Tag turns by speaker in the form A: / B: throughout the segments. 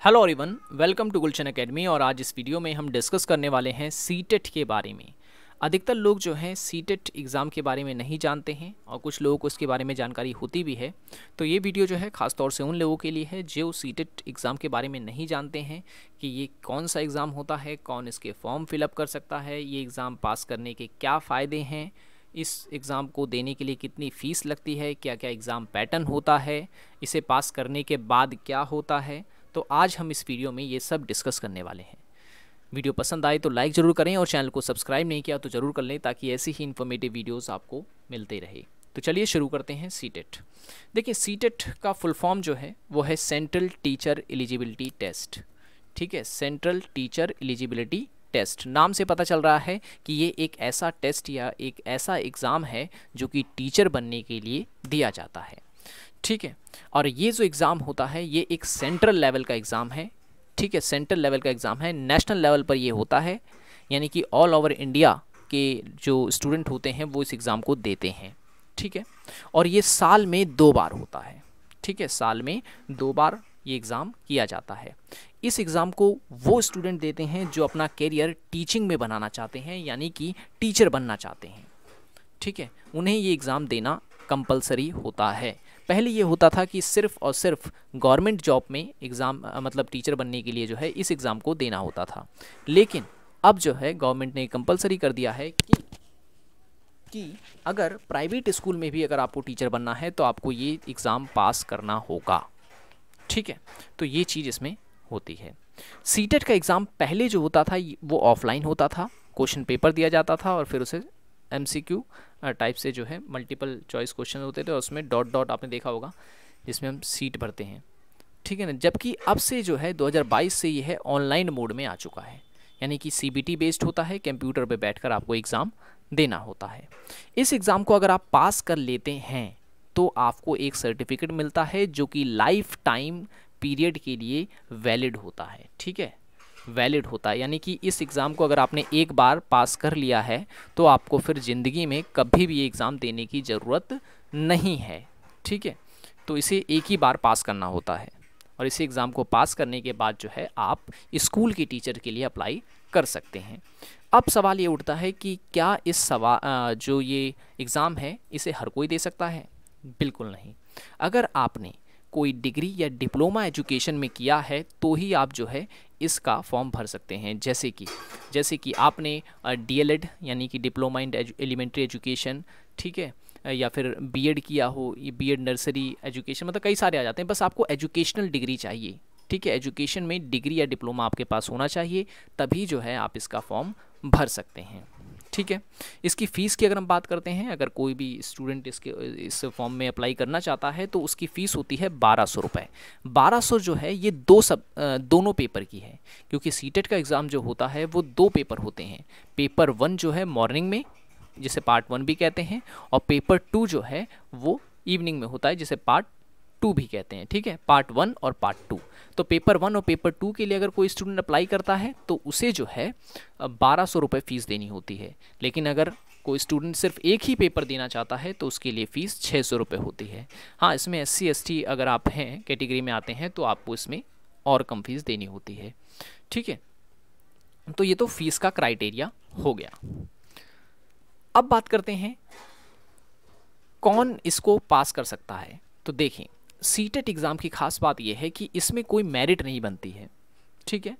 A: Hello everyone, welcome to Gulshan Academy. और आज इस वीडियो में हम डिस्कस करने वाले हैं सीटेट के बारे में। अधिकतर लोग जो हैं सीटेट एग्ज़ाम के बारे में नहीं जानते हैं और कुछ लोगों को इसके बारे में जानकारी होती भी है। तो ये वीडियो जो है ख़ास तौर से उन लोगों के लिए है जो सीटेट एग्ज़ाम के बारे में नहीं जानते हैं कि ये कौन सा एग्ज़ाम होता है, कौन इसके फॉर्म फिलअप कर सकता है, ये एग्ज़ाम पास करने के क्या फ़ायदे हैं, इस एग्ज़ाम को देने के लिए कितनी फ़ीस लगती है, क्या क्या एग्ज़ाम पैटर्न होता है, इसे पास करने के बाद क्या होता है। तो आज हम इस वीडियो में ये सब डिस्कस करने वाले हैं। वीडियो पसंद आए तो लाइक ज़रूर करें और चैनल को सब्सक्राइब नहीं किया तो ज़रूर कर लें ताकि ऐसी ही इन्फॉर्मेटिव वीडियोस आपको मिलते रहे। तो चलिए शुरू करते हैं सीटेट। देखिए, सीटेट का फुल फॉर्म जो है वो है सेंट्रल टीचर एलिजिबिलिटी टेस्ट। ठीक है, सेंट्रल टीचर एलिजिबिलिटी टेस्ट। नाम से पता चल रहा है कि ये एक ऐसा टेस्ट या एक ऐसा एग्ज़ाम है जो कि टीचर बनने के लिए दिया जाता है। ठीक है, और ये जो एग्ज़ाम होता है ये एक सेंट्रल लेवल का एग्ज़ाम है। ठीक है, सेंट्रल लेवल का एग्ज़ाम है, नेशनल लेवल पर ये होता है, यानी कि ऑल ओवर इंडिया के जो स्टूडेंट होते हैं वो इस एग्ज़ाम को देते हैं। ठीक है, और ये साल में 2 बार होता है। ठीक है, साल में 2 बार ये एग्ज़ाम किया जाता है। इस एग्ज़ाम को वो स्टूडेंट देते हैं जो अपना करियर टीचिंग में बनाना चाहते हैं, यानी कि टीचर बनना चाहते हैं। ठीक है, उन्हें ये एग्ज़ाम देना कंपलसरी होता है। पहले ये होता था कि सिर्फ़ और सिर्फ गवर्नमेंट जॉब में एग्ज़ाम मतलब टीचर बनने के लिए जो है इस एग्ज़ाम को देना होता था, लेकिन अब जो है गवर्नमेंट ने कंपलसरी कर दिया है कि अगर प्राइवेट स्कूल में भी अगर आपको टीचर बनना है तो आपको ये एग्ज़ाम पास करना होगा। ठीक है, तो ये चीज़ इसमें होती है। सीटेट का एग्ज़ाम पहले जो होता था वो ऑफलाइन होता था, क्वेश्चन पेपर दिया जाता था और फिर उसे MCQ टाइप से जो है मल्टीपल चॉइस क्वेश्चन होते थे और उसमें डॉट डॉट आपने देखा होगा जिसमें हम सीट भरते हैं। ठीक है ना, जबकि अब से जो है 2022 से ये है ऑनलाइन मोड में आ चुका है, यानी कि CBT बेस्ड होता है, कंप्यूटर पे बैठकर आपको एग्ज़ाम देना होता है। इस एग्ज़ाम को अगर आप पास कर लेते हैं तो आपको एक सर्टिफिकेट मिलता है जो कि लाइफ टाइम पीरियड के लिए वैलिड होता है। ठीक है, वैलिड होता है, यानी कि इस एग्ज़ाम को अगर आपने एक बार पास कर लिया है तो आपको फिर ज़िंदगी में कभी भी ये एग्ज़ाम देने की ज़रूरत नहीं है। ठीक है, तो इसे एक ही बार पास करना होता है और इस एग्ज़ाम को पास करने के बाद जो है आप स्कूल के टीचर के लिए अप्लाई कर सकते हैं। अब सवाल ये उठता है कि क्या इस जो ये एग्ज़ाम है इसे हर कोई दे सकता है? बिल्कुल नहीं। अगर आपने कोई डिग्री या डिप्लोमा एजुकेशन में किया है तो ही आप जो है इसका फॉर्म भर सकते हैं। जैसे कि आपने DLED यानी कि डिप्लोमा इन एलिमेंट्री एजुकेशन, ठीक है, या फिर B.Ed किया हो, ये B.Ed नर्सरी एजुकेशन, मतलब कई सारे आ जाते हैं। बस आपको एजुकेशनल डिग्री चाहिए। ठीक है, एजुकेशन में डिग्री या डिप्लोमा आपके पास होना चाहिए, तभी जो है आप इसका फॉर्म भर सकते हैं। ठीक है, इसकी फ़ीस की अगर हम बात करते हैं, अगर कोई भी स्टूडेंट इस फॉर्म में अप्लाई करना चाहता है तो उसकी फ़ीस होती है 1200 रुपये। 1200 जो है ये दोनों पेपर की है, क्योंकि सीटेट का एग्ज़ाम जो होता है वो 2 पेपर होते हैं। पेपर 1 जो है मॉर्निंग में, जिसे पार्ट 1 भी कहते हैं, और पेपर 2 जो है वो इवनिंग में होता है, जिसे पार्ट 2 भी कहते हैं। ठीक है, पार्ट 1 और पार्ट 2। तो पेपर 1 और पेपर 2 के लिए अगर कोई स्टूडेंट अप्लाई करता है तो उसे जो है 1200 रुपये फ़ीस देनी होती है, लेकिन अगर कोई स्टूडेंट सिर्फ एक ही पेपर देना चाहता है तो उसके लिए फ़ीस 600 रुपये होती है। हाँ, इसमें SC ST अगर आप हैं, कैटेगरी में आते हैं, तो आपको इसमें और कम फीस देनी होती है। ठीक है, तो ये तो फीस का क्राइटेरिया हो गया। अब बात करते हैं कौन इसको पास कर सकता है। तो देखें, सीटेट एग्ज़ाम की खास बात यह है कि इसमें कोई मेरिट नहीं बनती है। ठीक है,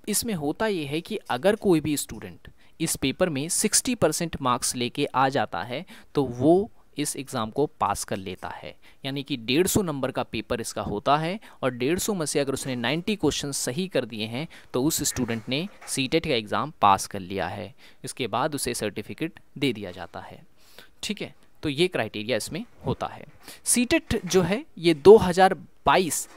A: इसमें होता यह है कि अगर कोई भी स्टूडेंट इस पेपर में 60% मार्क्स लेके आ जाता है तो वो इस एग्ज़ाम को पास कर लेता है, यानी कि 150 नंबर का पेपर इसका होता है और 150 में से अगर उसने 90 क्वेश्चन सही कर दिए हैं तो उस स्टूडेंट ने सीटेट का एग्ज़ाम पास कर लिया है। इसके बाद उसे सर्टिफिकेट दे दिया जाता है। ठीक है, तो ये क्राइटेरिया इसमें होता है। सीटेट जो है ये 2022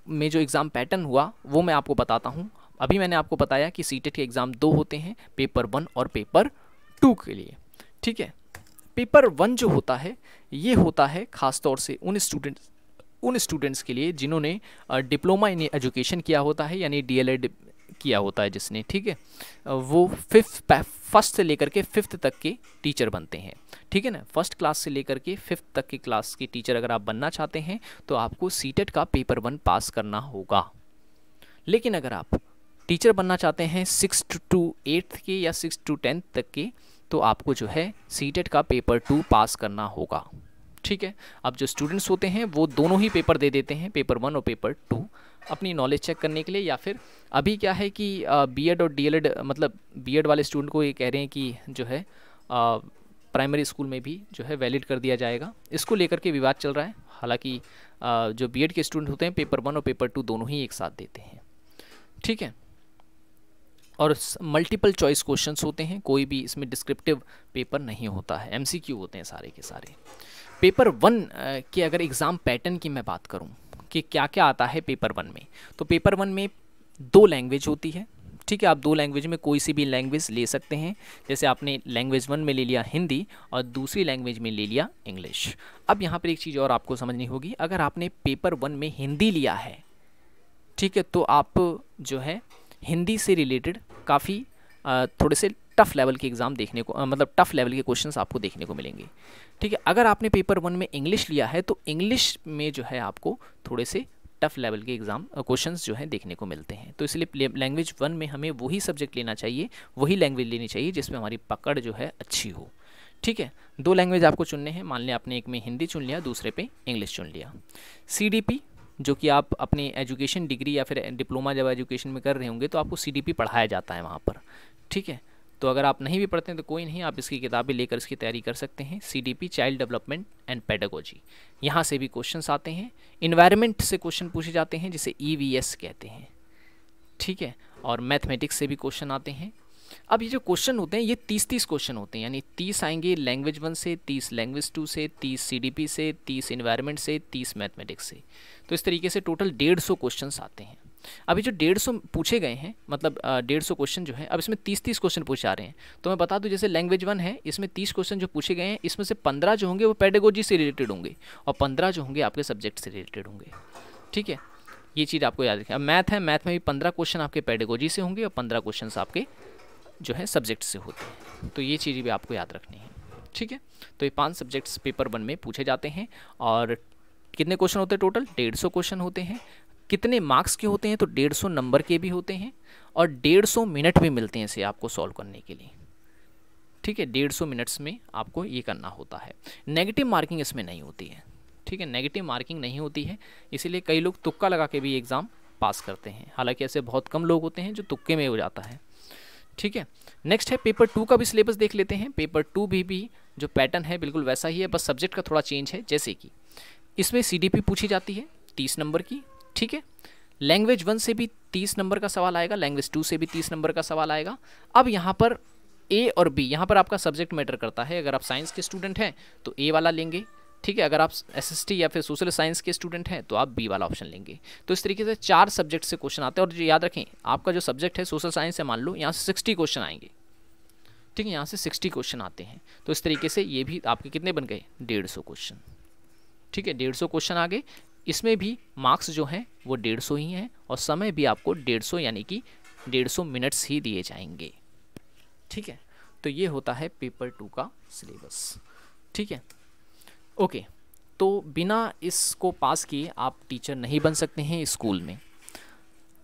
A: में जो एग्ज़ाम पैटर्न हुआ वो मैं आपको बताता हूँ। अभी मैंने आपको बताया कि सीटेट के एग्ज़ाम 2 होते हैं, पेपर 1 और पेपर 2 के लिए। ठीक है, पेपर 1 जो होता है ये होता है ख़ास तौर से उन स्टूडेंट्स के लिए जिन्होंने डिप्लोमा इन एजुकेशन किया होता है, यानी DLED किया होता है जिसने। ठीक है, वो फर्स्ट से लेकर के 5th तक के टीचर बनते हैं। ठीक है ना, फर्स्ट क्लास से लेकर के 5th तक की क्लास के टीचर अगर आप बनना चाहते हैं तो आपको सीटेट का पेपर 1 पास करना होगा। लेकिन अगर आप टीचर बनना चाहते हैं 6 to 8 के या 6 to 10 तक के, तो आपको जो है सीटेट का पेपर 2 पास करना होगा। ठीक है, अब जो स्टूडेंट्स होते हैं वो दोनों ही पेपर दे देते हैं, पेपर 1 और पेपर 2, अपनी नॉलेज चेक करने के लिए। या फिर अभी क्या है कि बीएड और डीएलएड, मतलब बीएड वाले स्टूडेंट को ये कह रहे हैं कि जो है प्राइमरी स्कूल में भी जो है वैलिड कर दिया जाएगा। इसको लेकर के विवाद चल रहा है। हालांकि जो बीएड के स्टूडेंट होते हैं पेपर 1 और पेपर 2 दोनों ही एक साथ देते हैं। ठीक है, और मल्टीपल चॉइस क्वेश्चंस होते हैं, कोई भी इसमें डिस्क्रिप्टिव पेपर नहीं होता है, एमसीक्यू होते हैं सारे के सारे। पेपर 1 के अगर एग्ज़ाम पैटर्न की मैं बात करूं कि क्या क्या आता है पेपर 1 में, तो पेपर 1 में 2 लैंग्वेज होती है। ठीक है, आप 2 लैंग्वेज में कोई सी भी लैंग्वेज ले सकते हैं। जैसे आपने लैंग्वेज 1 में ले लिया हिंदी और दूसरी लैंग्वेज में ले लिया इंग्लिश। अब यहाँ पर एक चीज़ और आपको समझनी होगी, अगर आपने पेपर 1 में हिंदी लिया है, ठीक है, तो आप जो है हिंदी से रिलेटेड काफ़ी थोड़े से टफ़ लेवल के एग्ज़ाम देखने को मतलब टफ़ लेवल के क्वेश्चंस आपको देखने को मिलेंगे। ठीक है, अगर आपने पेपर 1 में इंग्लिश लिया है तो इंग्लिश में जो है आपको थोड़े से टफ़ लेवल के एग्ज़ाम क्वेश्चंस जो है देखने को मिलते हैं। तो इसलिए लैंग्वेज 1 में हमें वही सब्जेक्ट लेना चाहिए, वही लैंग्वेज लेनी चाहिए जिसमें हमारी पकड़ जो है अच्छी हो। ठीक है, 2 लैंग्वेज आपको चुनने हैं। मान लिया आपने एक में हिंदी चुन लिया, दूसरे पे इंग्लिश चुन लिया। CDP जो कि आप अपनी एजुकेशन डिग्री या फिर डिप्लोमा जब एजुकेशन में कर रहे होंगे तो आपको CDP पढ़ाया जाता है वहाँ पर। ठीक है, तो अगर आप नहीं भी पढ़ते हैं तो कोई नहीं, आप इसकी किताबें लेकर इसकी तैयारी कर सकते हैं। CDP child development and pedagogy, यहाँ से भी क्वेश्चंस आते हैं। इन्वायरमेंट से क्वेश्चन पूछे जाते हैं जिसे EVS कहते हैं। ठीक है, और मैथमेटिक्स से भी क्वेश्चन आते हैं। अब ये जो क्वेश्चन होते हैं ये 30-30 क्वेश्चन होते हैं, यानी 30 आएंगे लैंग्वेज 1 से, 30 लैंग्वेज 2 से, 30 CDP से, 30 इन्वायरमेंट से, 30 मैथमेटिक्स से। तो इस तरीके से टोटल 150 क्वेश्चंस आते हैं। अभी जो 150 पूछे गए हैं, मतलब 150 क्वेश्चन जो है, अब इसमें 30-30 क्वेश्चन पूछे आ रहे हैं। तो मैं बता दूं, जैसे लैंग्वेज 1 है, इसमें 30 क्वेश्चन जो पूछे गए हैं, इसमें से 15 जो होंगे वो पेडागोजी से रिलेटेड होंगे और 15 जो होंगे आपके सब्जेक्ट से रिलेटेड होंगे। ठीक है, ये चीज़ आपको याद रखें। अब मैथ है, मैथ में भी 15 क्वेश्चन आपके पेडागोजी से होंगे और 15 क्वेश्चन आपके जो है सब्जेक्ट से होते हैं। तो ये चीज़ भी आपको याद रखनी है। ठीक है, तो ये 5 सब्जेक्ट्स पेपर 1 में पूछे जाते हैं। और कितने क्वेश्चन होते हैं टोटल? 150 क्वेश्चन होते हैं। कितने मार्क्स के होते हैं? तो 150 नंबर के भी होते हैं और 150 मिनट भी मिलते हैं इसे आपको सॉल्व करने के लिए। ठीक है, 150 मिनट्स में आपको ये करना होता है। नेगेटिव मार्किंग इसमें नहीं होती है। ठीक है, नेगेटिव मार्किंग नहीं होती है, इसीलिए कई लोग तुक्का लगा के भी एग्ज़ाम पास करते हैं। हालांकि ऐसे बहुत कम लोग होते हैं जो तुक्के में हो जाता है। ठीक है, नेक्स्ट है पेपर 2 का भी सिलेबस देख लेते हैं। पेपर 2 भी जो पैटर्न है बिल्कुल वैसा ही है, बस सब्जेक्ट का थोड़ा चेंज है। जैसे कि इसमें CDP पूछी जाती है 30 नंबर की। ठीक है, लैंग्वेज 1 से भी 30 नंबर का सवाल आएगा, लैंग्वेज 2 से भी 30 नंबर का सवाल आएगा। अब यहाँ पर A और B, यहाँ पर आपका सब्जेक्ट मैटर करता है। अगर आप साइंस के स्टूडेंट हैं तो A वाला लेंगे। ठीक है, अगर आप SST या फिर सोशल साइंस के स्टूडेंट हैं तो आप B वाला ऑप्शन लेंगे। तो इस तरीके से 4 सब्जेक्ट से क्वेश्चन आते हैं। और जो याद रखें, आपका जो सब्जेक्ट है सोशल साइंस है, मान लो यहाँ से 60 क्वेश्चन आएंगे। ठीक है, यहाँ से 60 क्वेश्चन आते हैं। तो इस तरीके से ये भी आपके कितने बन गए? 150 क्वेश्चन। ठीक है, 150 क्वेश्चन आ गए। इसमें भी मार्क्स जो हैं वो 150 ही हैं और समय भी आपको 150 यानी कि 150 मिनट्स ही दिए जाएंगे। ठीक है, तो ये होता है पेपर 2 का सिलेबस। ठीक है, ओके, तो बिना इसको पास किए आप टीचर नहीं बन सकते हैं स्कूल में।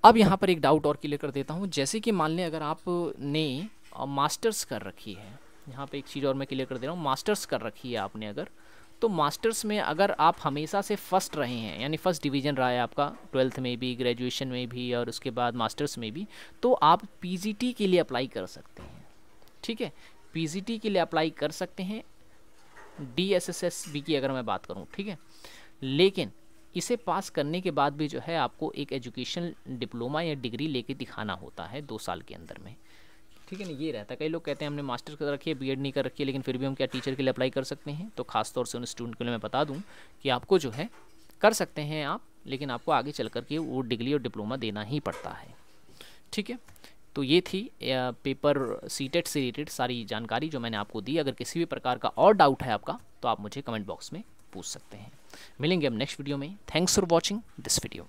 A: अब यहाँ पर एक डाउट और क्लियर कर देता हूँ। जैसे कि मान लें अगर आपने मास्टर्स कर रखी है, यहाँ पे एक चीज़ और मैं क्लियर कर दे रहा हूँ, मास्टर्स कर रखी है आपने अगर, तो मास्टर्स में अगर आप हमेशा से फर्स्ट रहे हैं, यानी फर्स्ट डिवीज़न रहा है आपका 12th में भी, ग्रेजुएशन में भी और उसके बाद मास्टर्स में भी, तो आप PGT के लिए अप्लाई कर सकते हैं। ठीक है, PGT के लिए अप्लाई कर सकते हैं, DSSSB की अगर मैं बात करूं। ठीक है, लेकिन इसे पास करने के बाद भी जो है आपको एक एजुकेशन डिप्लोमा या डिग्री लेके दिखाना होता है 2 साल के अंदर में। ठीक है ना, ये रहता है। कई लोग कहते हैं हमने मास्टर कर रखी है, बीएड नहीं कर रखी है, लेकिन फिर भी हम क्या टीचर के लिए अप्लाई कर सकते हैं? तो खास तौर से उन स्टूडेंट के लिए मैं बता दूं कि आपको जो है कर सकते हैं आप, लेकिन आपको आगे चल करके वो डिग्री और डिप्लोमा देना ही पड़ता है। ठीक है, तो ये थी पेपर सीटेट से रिलेटेड सारी जानकारी जो मैंने आपको दी। अगर किसी भी प्रकार का और डाउट है आपका तो आप मुझे कमेंट बॉक्स में पूछ सकते हैं। मिलेंगे हम नेक्स्ट वीडियो में। Thanks for watching this video.